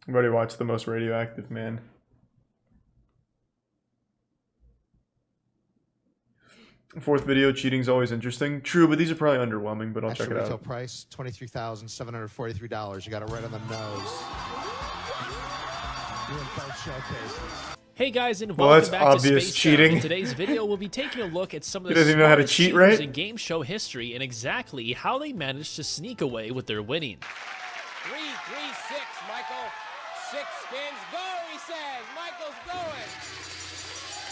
I've already watched The Most Radioactive Man. Fourth video, cheating's always interesting. True, but these are probably underwhelming, but I'll check it retail out. price, $23,743. You got it right on the nose. You're in both showcases. Hey guys, and welcome back to Space cheating. Town. In today's video, we'll be taking a look at some of the doesn't even know how to cheat, right? in game show history and exactly how they managed to sneak away with their winning. 3, 3, 6, Michael. 6 spins. Go, he says. Michael's going.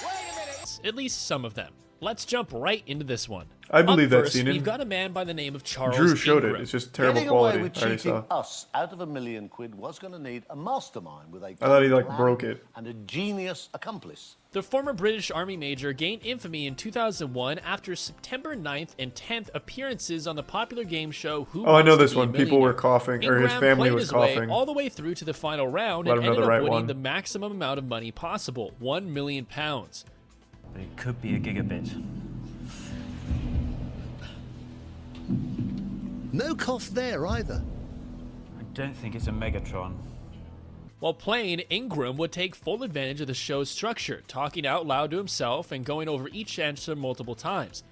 Wait a minute. At least some of them. Let's jump right into this one. I believe Up that first, scene. we've got a man by the name of Charles Drew showed Ingram. it. It's just terrible Getting quality. away with I already cheating saw. us out of £1 million was going to need a mastermind with a I thought he like plan broke it. and a genius accomplice. The former British Army major gained infamy in 2001 after September 9th and 10th appearances on the popular game show Who Oh, I know Wants to this Be a one. People were Millionaire. coughing, or his Ingram family played was his way coughing. all the way through to the final round Let and him know ended the up right winning one. the maximum amount of money possible, £1 million. But it could be a gigabit. No cost there either. I don't think it's a Megatron. While playing, Ingram would take full advantage of the show's structure, talking out loud to himself and going over each answer multiple times.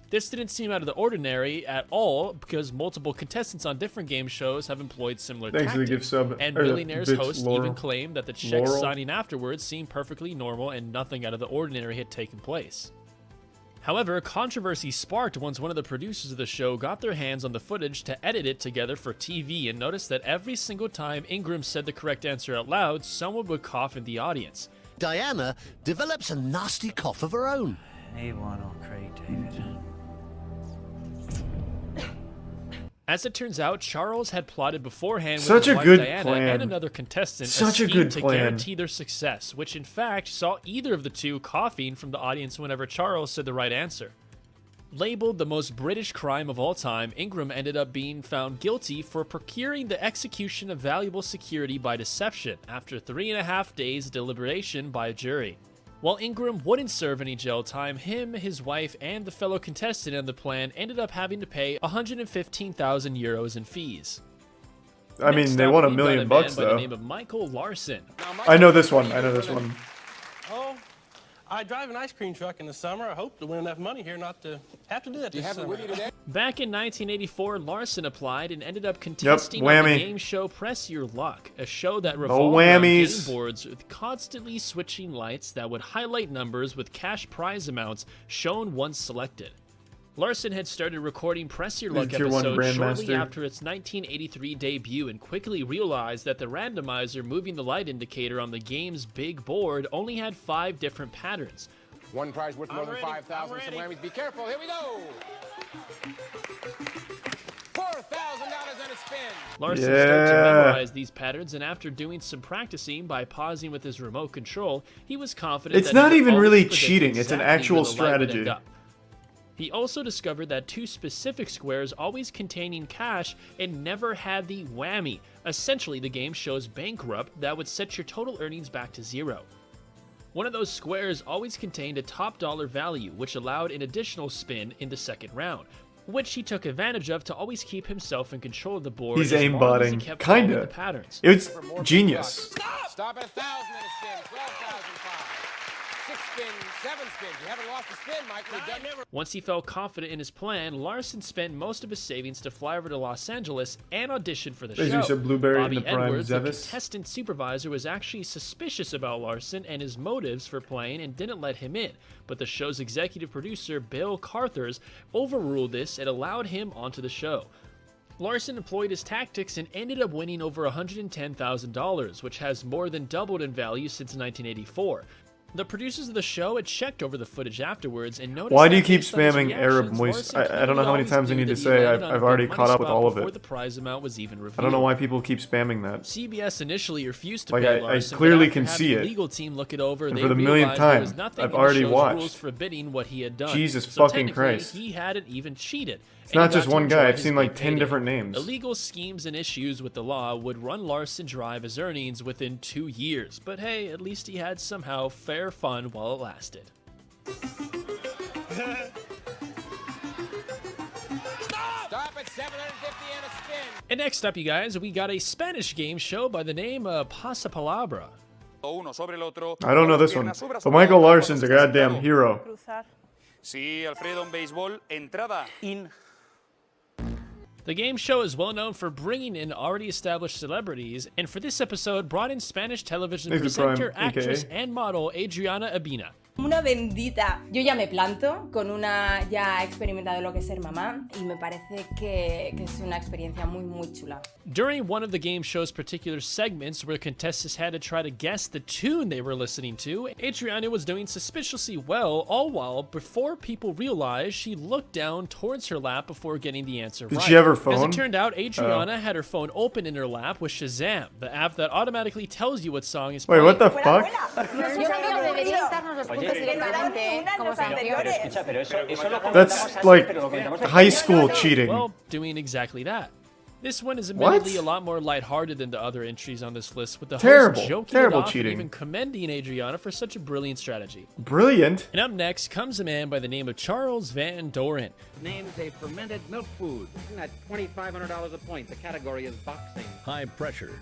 This didn't seem out of the ordinary at all because multiple contestants on different game shows have employed similar Thanks for the tactics. gift sub. And or the Millionaire's bits, host Laurel. even claimed that the checks Laurel. signing afterwards seemed perfectly normal and nothing out of the ordinary had taken place. However, controversy sparked once one of the producers of the show got their hands on the footage to edit it together for TV and noticed that every single time Ingram said the correct answer out loud, someone would cough in the audience. Diana develops a nasty cough of her own. A1 or Craig David. As it turns out, Charles had plotted beforehand with Such his a wife good Diana plan. and another contestant Such a scheme good to plan. guarantee their success, which in fact saw either of the two coughing from the audience whenever Charles said the right answer. Labeled the most British crime of all time, Ingram ended up being found guilty for procuring the execution of valuable security by deception after 3.5 days deliberation by a jury. While Ingram wouldn't serve any jail time, him, his wife, and the fellow contestant on the plan ended up having to pay 115,000 euros in fees. I mean, Next they up, won $1 we've got million man bucks by the though. name of Michael Larson. Now, Michael, I know this one. what I are you know this gonna- one. Oh, I drive an ice cream truck in the summer. I hope to win enough money here not to have to do that Do you this have it summer. with you today? Back in 1984, Larson applied and ended up contesting on whammy. the game show Press Your Luck, a show that revolved around whammies. game boards with constantly switching lights that would highlight numbers with cash prize amounts shown once selected. Larson had started recording Press Your He's a Luck tier 1 episodes shortly grandmaster. after its 1983 debut and quickly realized that the randomizer moving the light indicator on the game's big board only had 5 different patterns. One prize worth more I'm than ready. 5,000. I'm Some ready. whammies. Be careful. Here we go. $4,000 on a spin. Larson started to Yeah. memorize these patterns, and after doing some practicing by pausing with his remote control, he was confident It's that he not would even always really predict cheating, it's an exactly actual where the light would end strategy. up. He also discovered that 2 specific squares always containing cash and never had the whammy, essentially the game show's bankrupt that would set your total earnings back to 0. One of those squares always contained a top dollar value, which allowed an additional spin in the second round, which he took advantage of to always keep himself in control of the board. He's as long as he aimbotting. kept following Kinda. the patterns. It's For more genius. big bucks. Stop at 1,000 and a spin. 12,005. 6 spins, 7 spins. You haven't lost a spin, Michael. You're done. Once he felt confident in his plan, Larson spent most of his savings to fly over to Los Angeles and audition for the There's show. your blueberry Bobby in the prime Edwards, the Zevis. contestant supervisor, was actually suspicious about Larson and his motives for playing and didn't let him in. But the show's executive producer, Bill Carthers, overruled this and allowed him onto the show. Larson employed his tactics and ended up winning over $110,000, which has more than doubled in value since 1984. The producers of the show had checked over the footage afterwards and noticed. Why do you that keep based on his spamming Arab reactions, moist? Larson I don't know how many clearly times I always need knew to that he say landed on I've a already big caught money up with spot all of before it. the prize amount was even revealed. I don't know why people keep spamming that. CBS initially refused to Like, pay I Larson, but clearly after can having see the it. legal team look it over, And they for the millionth realized there was time, nothing I've in the already show's watched. rules forbidding what he had done. Jesus so fucking technically, Christ. he hadn't even cheated. It's not just one guy. I've seen like 10 different names. Illegal schemes and issues with the law would run Larson dry of his earnings within 2 years. But hey, at least he had somehow fair fun while it lasted. Stop at 750 and a spin. And next up, you guys, we got a Spanish game show by the name of Pasapalabra. I don't know this one, but Michael Larson's a goddamn hero. Sí, Alfredo, en béisbol, entrada in. The game show is well known for bringing in already established celebrities, and for this episode brought in Spanish television Thanks for presenter, Prime, actress, AKA. and model Adriana Abina. Una bendita. Yo ya me planto con una ya experimentado lo que es ser mamá y me parece que es una experiencia muy muy chula. During one of the game show's particular segments where contestants had to try to guess the tune they were listening to, Adriana was doing suspiciously well, all while before people realized she looked down towards her lap before getting the answer right. Did she have her As phone? it turned out, Adriana had her phone open in her lap with Shazam, the app that automatically tells you what song is Wait, playing. what the fuck? That's like high school cheating. Well, doing exactly that. This one is admittedly a lot more lighthearted than the other entries on this list, with the Terrible, host joking terrible it off cheating. and even commending Adriana for such a brilliant strategy. Brilliant. And up next comes a man by the name of Charles Van Doren. Names a fermented milk food. At $2,500 a point. The category is boxing. High pressure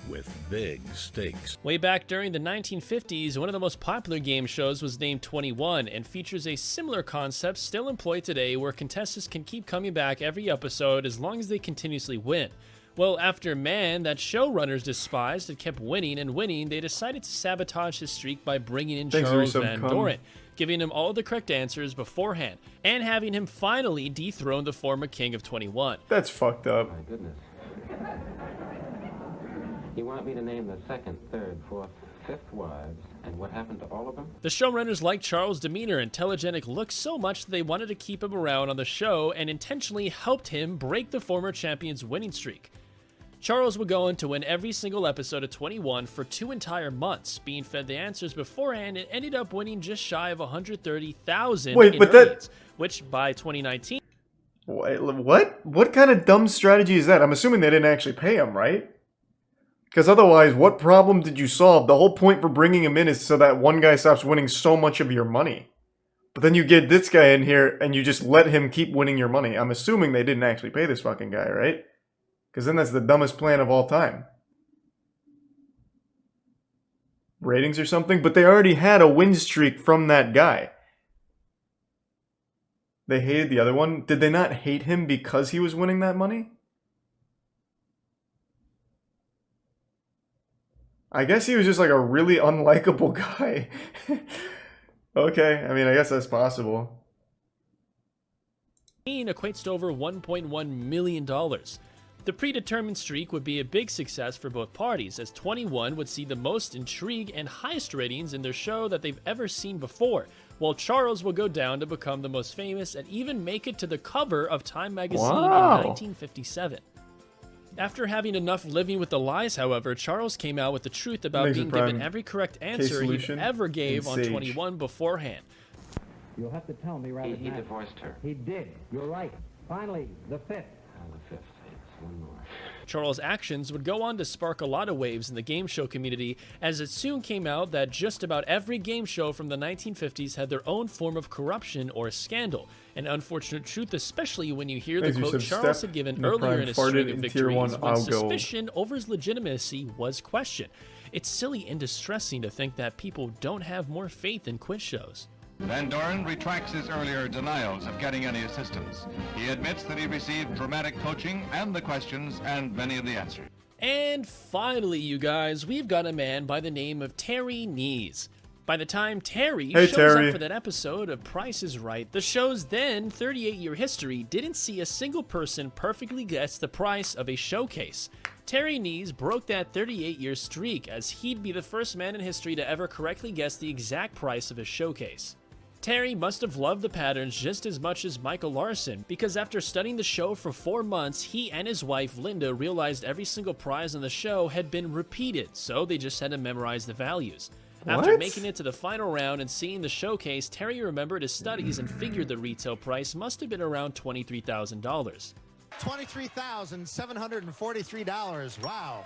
with big stakes. Way back during the 1950s, one of the most popular game shows was named 21 and features a similar concept still employed today where contestants can keep coming back every episode as long as they continuously win. Well, after Man, that showrunners despised, had kept winning and winning, they decided to sabotage his streak by bringing in Thanks, Charles Resub. Van Doren, giving him all the correct answers beforehand, and having him finally dethrone the former king of 21. That's fucked up. My goodness. You want me to name the second, third, fourth, fifth wives, and what happened to all of them? The showrunners liked Charles' demeanor and telegenic look so much that they wanted to keep him around on the show and intentionally helped him break the former champion's winning streak. Charles would go on to win every single episode of 21 for 2 entire months, being fed the answers beforehand and ended up winning just shy of 130,000 Wait, in but earnings, which by 2019... Wait, what? What kind of dumb strategy is that? I'm assuming they didn't actually pay him, right? Because otherwise, what problem did you solve? The whole point for bringing him in is so that one guy stops winning so much of your money. But then you get this guy in here and you just let him keep winning your money. I'm assuming they didn't actually pay this fucking guy, right? Because then that's the dumbest plan of all time. Ratings or something? But they already had a win streak from that guy. They hated the other one. Did they not hate him because he was winning that money? I guess he was just like a really unlikable guy. Okay, I mean, I guess that's possible. equates to over $1.1 million. The predetermined streak would be a big success for both parties, as 21 would see the most intrigue and highest ratings in their show that they've ever seen before, while Charles will go down to become the most famous and even make it to the cover of Time magazine in 1957. After having enough living with the lies, however, Charles came out with the truth about being given every correct answer he ever gave on 21 beforehand. You'll have to tell me rather than He divorced her. He did. You're right. Finally, the fifth. The fifth. It's one more. Charles' actions would go on to spark a lot of waves in the game show community, as it soon came out that just about every game show from the 1950s had their own form of corruption or scandal. An unfortunate truth, especially when you hear the quote Charles had given earlier in his string of victories when suspicion over his legitimacy was questioned. It's silly and distressing to think that people don't have more faith in quiz shows. Van Doren retracts his earlier denials of getting any assistance. He admits that he received dramatic coaching and the questions and many of the answers. And finally, you guys, we've got a man by the name of Terry Nees. By the time Terry shows up for that episode of Price is Right, the show's then 38-year history didn't see a single person perfectly guess the price of a showcase. Terry Nees broke that 38-year streak, as he'd be the first man in history to ever correctly guess the exact price of a showcase. Terry must have loved the patterns just as much as Michael Larson, because after studying the show for 4 months, he and his wife Linda realized every single prize on the show had been repeated, so they just had to memorize the values. After making it to the final round and seeing the showcase, Terry remembered his studies and figured the retail price must have been around $23,000. $23,743. Wow.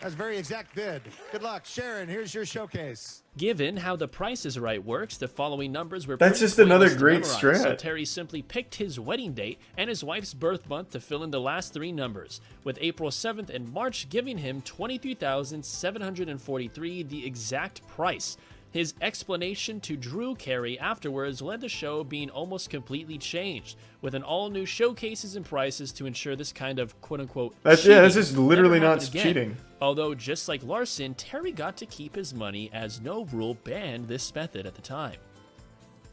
That's a very exact bid. Good luck. Sharon, here's your showcase. Given how the Price is Right works, the following numbers were That's pretty just another pointless to great memorize, so strat. Terry simply picked his wedding date and his wife's birth month to fill in the last 3 numbers, with April 7th and March giving him $23,743, the exact price. His explanation to Drew Carey afterwards led the show being almost completely changed, with an all-new showcases and prices to ensure this kind of quote-unquote That's cheating this is literally never not happened again. cheating. Although, just like Larson, Terry got to keep his money as no rule banned this method at the time.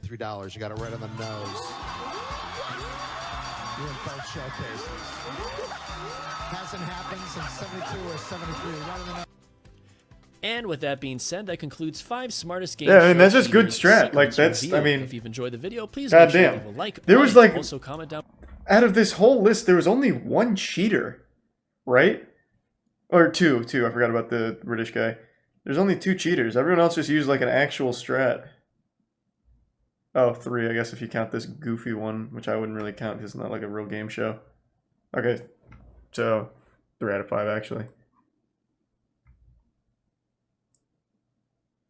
$3. You got it right on the nose. You in both showcases. Hasn't happened since 72 or 73. Right on the nose. And with that being said, that concludes 5 smartest games. Yeah, I mean, that's just good strat. Like, that's, I mean, if you've enjoyed the video, please God make sure to damn. leave a like. There was like, also comment down. Out of this whole list, there was only 1 cheater, right? Or two. I forgot about the British guy. There's only 2 cheaters. Everyone else just used like an actual strat. Oh, 3, I guess, if you count this goofy one, which I wouldn't really count because it's not like a real game show. Okay, so 3 out of 5 actually.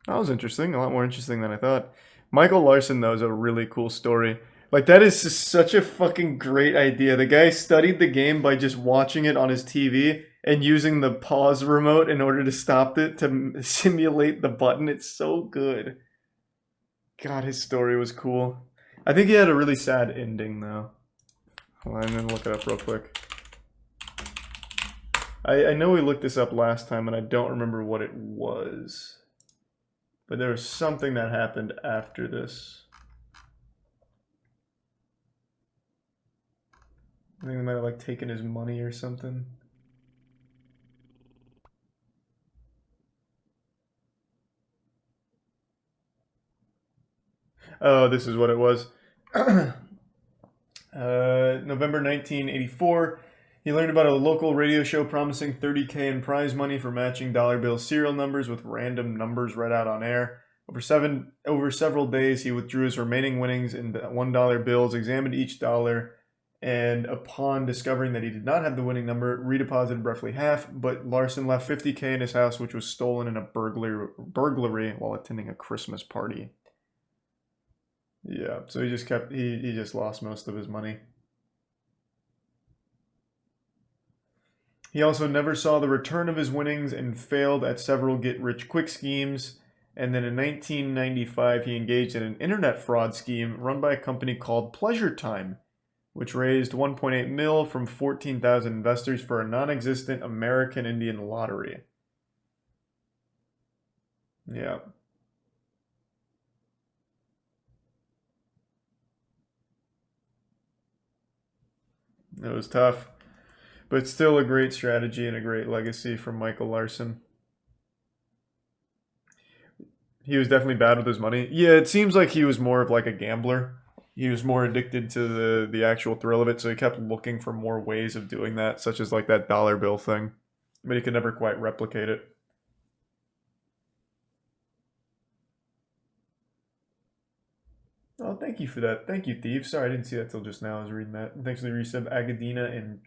That was interesting, a lot more interesting than I thought. Michael Larson, though, is a really cool story. Like, that is just such a fucking great idea. The guy studied the game by just watching it on his TV and using the pause remote in order to stop it to simulate the button. It's so good. God, his story was cool. I think he had a really sad ending, though. Hold on, I'm gonna look it up real quick. I know we looked this up last time, and I don't remember what it was. But there was something that happened after this. I think they might have like taken his money or something. Oh, this is what it was. November 1984. He learned about a local radio show promising $30K in prize money for matching dollar bill serial numbers with random numbers read out on air. Over several days, he withdrew his remaining winnings in $1 bills, examined each dollar, and upon discovering that he did not have the winning number, redeposited roughly half, but Larson left $50K in his house, which was stolen in a burglary while attending a Christmas party. Yeah, so he just lost most of his money. He also never saw the return of his winnings and failed at several get-rich-quick schemes. And then in 1995, he engaged in an internet fraud scheme run by a company called Pleasure Time, which raised $1.8 million from 14,000 investors for a non-existent American Indian lottery. Yeah. It was tough. But still a great strategy and a great legacy from Michael Larson. He was definitely bad with his money. Yeah, it seems like he was more of like a gambler. He was more addicted to the actual thrill of it, so he kept looking for more ways of doing that, such as like that dollar bill thing. But he could never quite replicate it. Oh, thank you for that. Thank you, Thief. Sorry, I didn't see that till just now. I was reading that. Thanks for the resub, Agadina and